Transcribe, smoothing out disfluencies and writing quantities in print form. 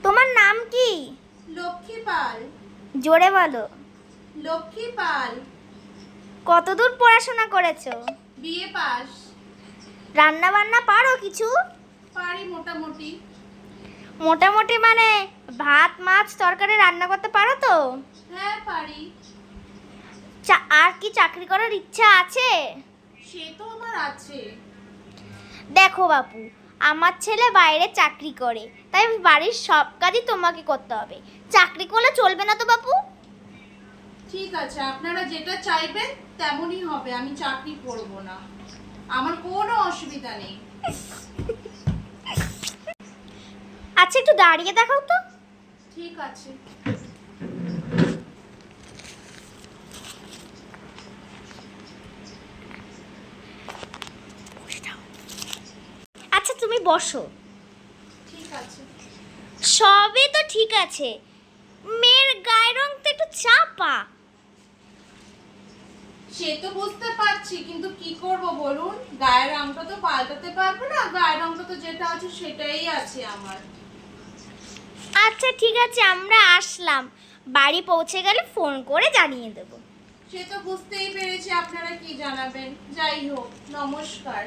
তোমার নাম কি? লক্ষ্মী পাল। জোরে বলো। লক্ষ্মী পাল। কতদূর পড়াশোনা করেছো? BA pass. রান্না বান্না পারো কিছু? পারি মোটামুটি। মোটামুটি মানে ভাত মাছ তরকারি রান্না করতে পারো তো? হ্যাঁ পারি। আর কি চাকরি করার ইচ্ছা আছে? সে তো আমার আছে। দেখো বাপু, আমার ছেলে বাইরে চাকরি করে, তাই বাড়ির সব কাজই তোমাকে করতে হবে। চাকরি করলে চলবে না তো বাপু। ঠিক আছে, আপনারা যেটা চাইবেন তেমনই হবে। আমি চাকরি করব না, আমার কোনো অসুবিধা নেই। আচ্ছা একটু দাঁড়িয়ে দেখাও তো। ঠিক আছে। আচ্ছা তুমি বসো। ঠিক আছে। সবই তো ঠিক আছে, মেয়ের গায়ের রং তো একটু চাপা। সে তো বুঝতে পারছি, কিন্তু কি করব বলুন, গায়ের রংটা তো পাল্টাতে পারবো না। গায়ের রংটা তো যেটা আছে সেটাই আছে আমার। আচ্ছা ঠিক আছে, আমরা আসলাম, বাড়ি পৌঁছে গেলে ফোন করে জানিয়ে দেব। সে তো বুঝতেই পেরেছি আপনারা কি জানাবেন। যাই হোক, নমস্কার।